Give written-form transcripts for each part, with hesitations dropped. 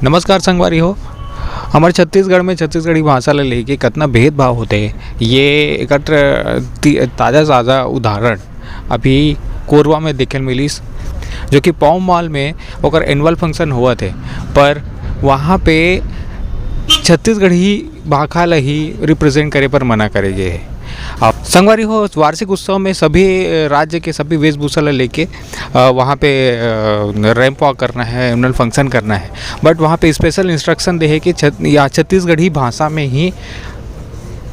नमस्कार संगवारी हो। हमारे छत्तीसगढ़ में छत्तीसगढ़ी भाषा ले लेके कितना भेदभाव होते हैं ये एकत्र ताज़ा उदाहरण अभी कोरबा में देखे मिलीस, जो कि पॉम मॉल में ओकर एनुअल फंक्शन हुआ थे, पर वहाँ पे छत्तीसगढ़ी भाषा ला ही रिप्रेजेंट करे पर मना करे गए है। अब संगवारी हो, वार्षिक उत्सव में सभी राज्य के सभी वेशभूषा ला लेके वहाँ पे रैंप वॉक करना है, एनुअल फंक्शन करना है, बट वहाँ पे स्पेशल इंस्ट्रक्शन दे है कि छत्तीसगढ़ी भाषा में ही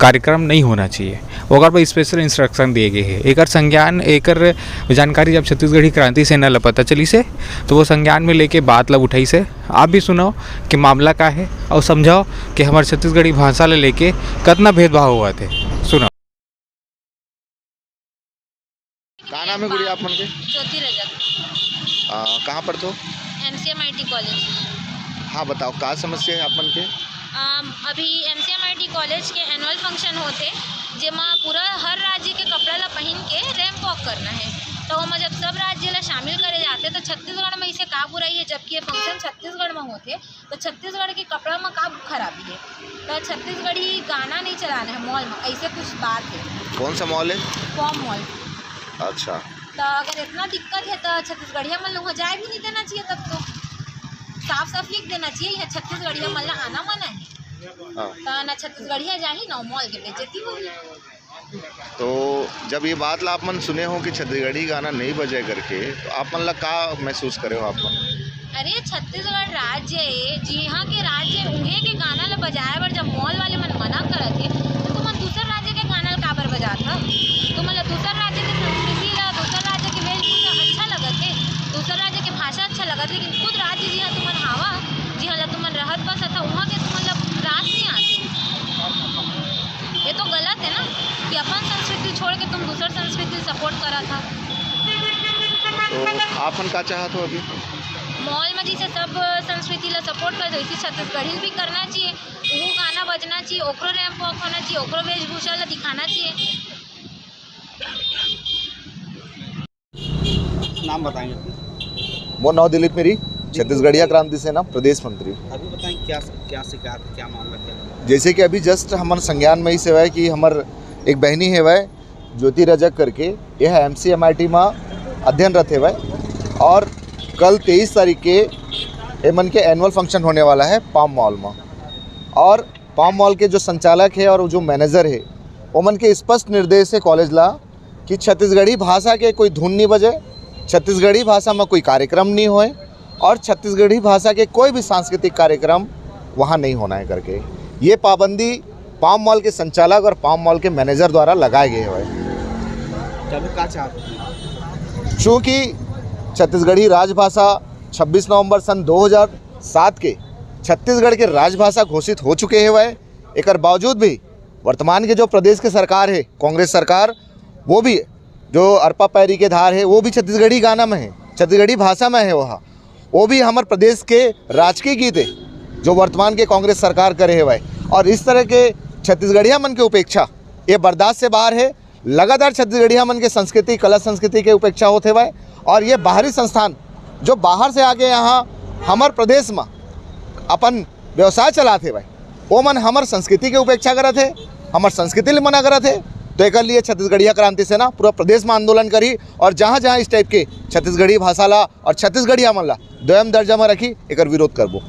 कार्यक्रम नहीं होना चाहिए। ओकर पर स्पेशल इंस्ट्रक्शन दिए गए हैं। एकर संज्ञान एकर जानकारी जब छत्तीसगढ़ी क्रांति सेना ला पता चली से तो वो संज्ञान में लेके बात ला उठाई से। आप भी सुनाओ कि मामला का है और समझाओ कि हमारे छत्तीसगढ़ी भाषा ला लेके कितना भेदभाव हुआ थे। सुनाओ। कहाँ नाम है गुड़िया आप मन के? ज्योति रजक। कहाँ पर तो? MCMIT college. हाँ बताओ, क्या समस्या है आप मन के? अभी MCMIT कॉलेज के एनुअल फंक्शन होते जेमा पूरा हर राज्य के कपड़ा ला पहन के रैंप वॉक करना है। तो वहाँ जब सब राज्य ला शामिल करे जाते तो छत्तीसगढ़ में इसे का बुराई है, जबकि ये फंक्शन छत्तीसगढ़ में होते तो छत्तीसगढ़ के कपड़ा में का खराबी है। तो छत्तीसगढ़ी गाना नहीं चलाना है मॉल में, ऐसे कुछ बात है। कौन सा मॉल है? पॉम मॉल। अच्छा, तो अगर इतना दिक्कत है तो छत्तीसगढ़िया मन वहाँ जाए भी नहीं देना चाहिए, तब तो साफ लिख देना चाहिए यहाँ छत्तीसगढ़िया मन ला आना मना है। तो ना छत्तीसगढ़िया जाही ना मॉल के बेइज्जती होगी। तो जब ये बात ला आप मन सुने हो कि छत्तीसगढ़ी गाना नहीं बजे करके, तो आप मन ला का महसूस करे हो आप मन? अरे छत्तीसगढ़ राज्य है, जी यहाँ के राज्य उन्हें के गाना ला बजाए बर जब मॉल वाले मन मना करत है तो तुम दूसर राज्य के गाना ला काबर बजात ह? तुम दूसर राज्य के संस्कृति ला, दूसर राज्य के वेशभूषा अच्छा लगत है, दूसर राज्य के भाषा अच्छा लगत, लेकिन खुद राज्य जी हाँ तुमन हावा जी हाँ तुमन रहत बस था वहाँ के तुमन ला रास नहीं आते। ये तो गलत है ना कि अपन संस्कृति छोड़ के तुम दूसर संस्कृति सपोर्ट करा था। तो आप मन का चाहत हो? अभी मॉल में जैसे सब संस्कृति ला सपोर्ट कर दो, इसी छत्तीसगढ़ी भी करना चाहिए, वो गाना बजना चाहिए, ओकरो रैंप वॉक होना चाहिए, ओकरो वेशभूषा ला दिखाना चाहिए। नाम बताएंगे? वो नव दिलीप मेरी, छत्तीसगढ़िया क्रांति सेना प्रदेश मंत्री। अभी बताएं क्या शिकायत, क्या मामला क्या? जैसे कि अभी जस्ट हमारे संज्ञान में ही से है कि हमार एक बहनी है वह ज्योति रजक करके, यह MCMIT में अध्ययनरत है वह, और कल 23 तारीख के एमन के एनुअल फंक्शन होने वाला है पॉम मॉल में। और पॉम मॉल के जो संचालक है और जो मैनेजर है ओमन के स्पष्ट निर्देश है कॉलेज ला कि छत्तीसगढ़ी भाषा के कोई धुन नहीं बजे, छत्तीसगढ़ी भाषा में कोई कार्यक्रम नहीं होए और छत्तीसगढ़ी भाषा के कोई भी सांस्कृतिक कार्यक्रम वहाँ नहीं होना है करके ये पाबंदी पॉम मॉल के संचालक और पॉम मॉल के मैनेजर द्वारा लगाए गए हुए। चूँकि छत्तीसगढ़ी राजभाषा 26 नवंबर सन 2007 के छत्तीसगढ़ के राजभाषा घोषित हो चुके हैं वह, एक बावजूद भी वर्तमान के जो प्रदेश के सरकार है कांग्रेस सरकार, वो भी जो अरपा पैरी के धार है वो भी छत्तीसगढ़ी गाना में है, छत्तीसगढ़ी भाषा में है, वो भी हमारे प्रदेश के राजकीय गीत है जो वर्तमान के कांग्रेस सरकार करे है वह। और इस तरह के छत्तीसगढ़िया मन के उपेक्षा ये बर्दाश्त से बाहर है। लगातार छत्तीसगढ़िया मन के संस्कृति कला संस्कृति के उपेक्षा होते हुए और ये बाहरी संस्थान जो बाहर से आके यहाँ हमारे प्रदेश में अपन व्यवसाय चलाते भाई, वो मन हमार संस्कृति के उपेक्षा करत है, हमार संस्कृति ले मना करत है। तो एक लिए छत्तीसगढ़िया क्रांति सेना पूरा प्रदेश में आंदोलन करी और जहाँ जहाँ इस टाइप के छत्तीसगढ़ी भाषा ला और छत्तीसगढ़िया मन ला 2 दर्जा में रखी एक विरोध करबो।